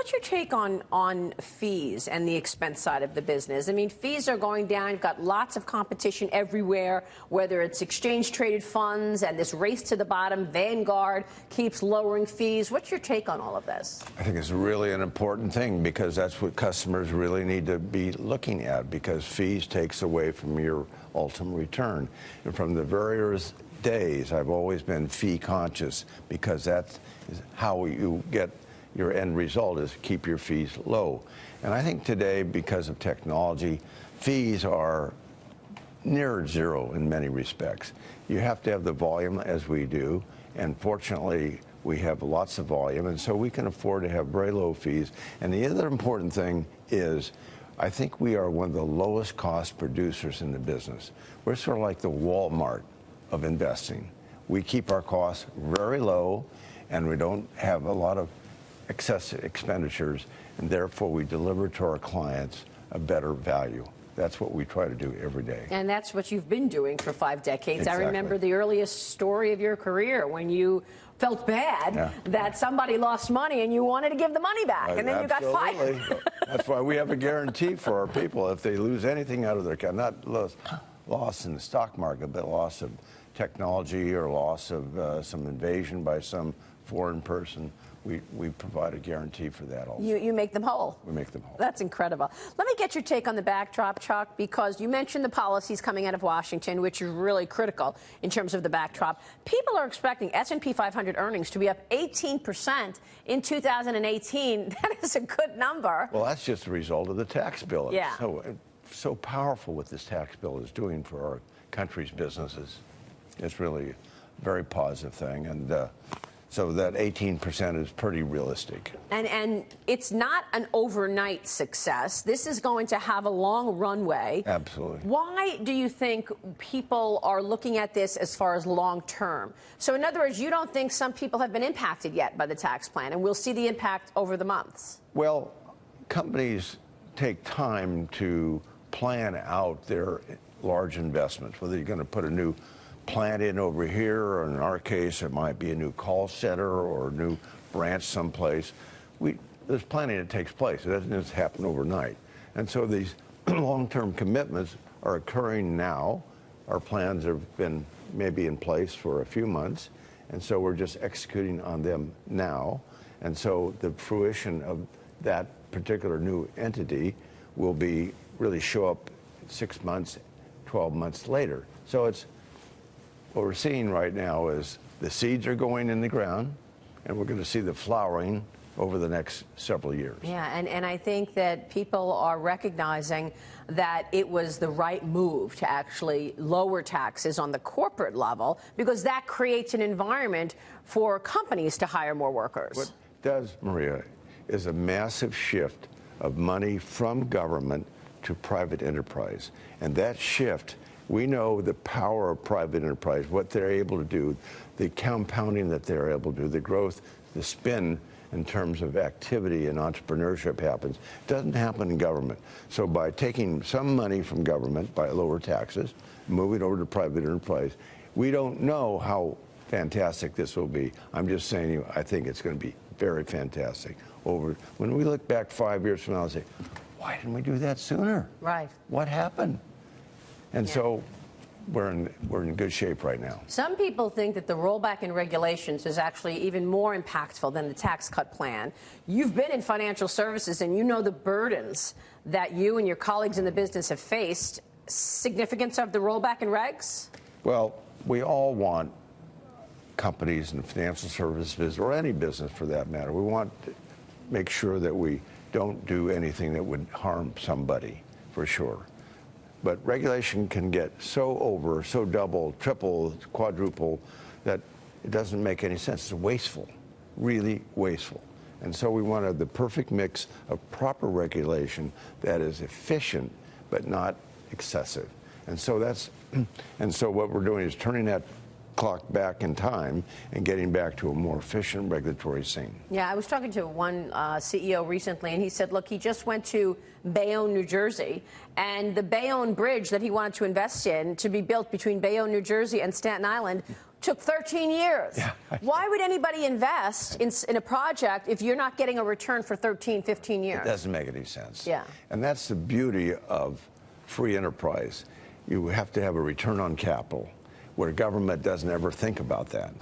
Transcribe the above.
what's your take on fees and the expense side of the business? I mean, fees are going down. You've got lots of competition everywhere, whether it's exchange-traded funds and this race to the bottom. Vanguard keeps lowering fees. What's your take on all of this? I think it's really an important thing because that's what customers really need to be looking at, because fees takes away from your ultimate return. And from the various days, I've always been fee conscious, because that's how you get your end result, is keep your fees low. And I think today, because of technology, fees are near zero in many respects. You have to have the volume, as we do, and fortunately we have lots of volume, and so we can afford to have very low fees. And the other important thing is, I think we are one of the lowest cost producers in the business. We're sort of like the Walmart of investing. We keep our costs very low, and we don't have a lot of excessive expenditures, and therefore we deliver to our clients a better value. That's what we try to do every day. And that's what you've been doing for 5 decades. Exactly. I remember the earliest story of your career when you felt bad that somebody lost money and you wanted to give the money back, and then you got fired. That's why we have a guarantee for our people. If they lose anything out of their account, not loss in the stock market, but loss of technology or loss of some invasion by some foreign person, we provide a guarantee for that also. You make them whole. We make them whole. That's incredible. Let me get your take on the backdrop, Chuck, because you mentioned the policies coming out of Washington, which are really critical in terms of the backdrop. People are expecting S&P 500 earnings to be up 18% in 2018. That is a good number. Well, that's just a result of the tax bill. Yeah. It's so powerful what this tax bill is doing for our country's businesses. It's really a very positive thing, and so that 18% is pretty realistic. And it's not an overnight success. This is going to have a long runway. Absolutely. Why do you think people are looking at this as far as long term? So in other words, you don't think some people have been impacted yet by the tax plan, and we'll see the impact over the months? Well, companies take time to plan out their large investments, whether you're going to put a new plant in over here, or in our case, it might be a new call center or a new branch someplace. There's planning that takes place. It doesn't just happen overnight. And so these long-term commitments are occurring now. Our plans have been maybe in place for a few months, and so we're just executing on them now. And so the fruition of that particular new entity will really show up 6 months, 12 months later. So what we're seeing right now is the seeds are going in the ground, and we're going to see the flowering over the next several years. Yeah, and I think that people are recognizing that it was the right move to actually lower taxes on the corporate level, because that creates an environment for companies to hire more workers. What it does, Maria, is a massive shift of money from government to private enterprise. And that shift, we know the power of private enterprise, what they're able to do, the compounding that they're able to do, the growth, the spin in terms of activity and entrepreneurship happens. It doesn't happen in government. So by taking some money from government, by lower taxes, moving over to private enterprise, we don't know how fantastic this will be. I'm just saying to you, I think it's going to be very fantastic. When we look back 5 years from now and say, why didn't we do that sooner? Right. What happened? And so we're in good shape right now. Some people think that the rollback in regulations is actually even more impactful than the tax cut plan. You've been in financial services, and you know the burdens that you and your colleagues in the business have faced. Significance of the rollback in regs? Well, we all want companies in the financial services, or any business for that matter, we want to make sure that we don't do anything that would harm somebody, for sure. But regulation can get so double, triple, quadruple, that it doesn't make any sense. It's wasteful, really wasteful. And so we wanted the perfect mix of proper regulation that is efficient but not excessive. And so what we're doing is turning that clock back in time and getting back to a more efficient regulatory scene. Yeah, I was talking to one CEO recently, and he said, look, he just went to Bayonne, New Jersey, and the Bayonne Bridge that he wanted to invest in to be built between Bayonne, New Jersey and Staten Island took 13 years. Yeah. Why would anybody invest in a project if you're not getting a return for 13, 15 years? It doesn't make any sense. Yeah. And that's the beauty of free enterprise. You have to have a return on capital, where government doesn't ever think about that.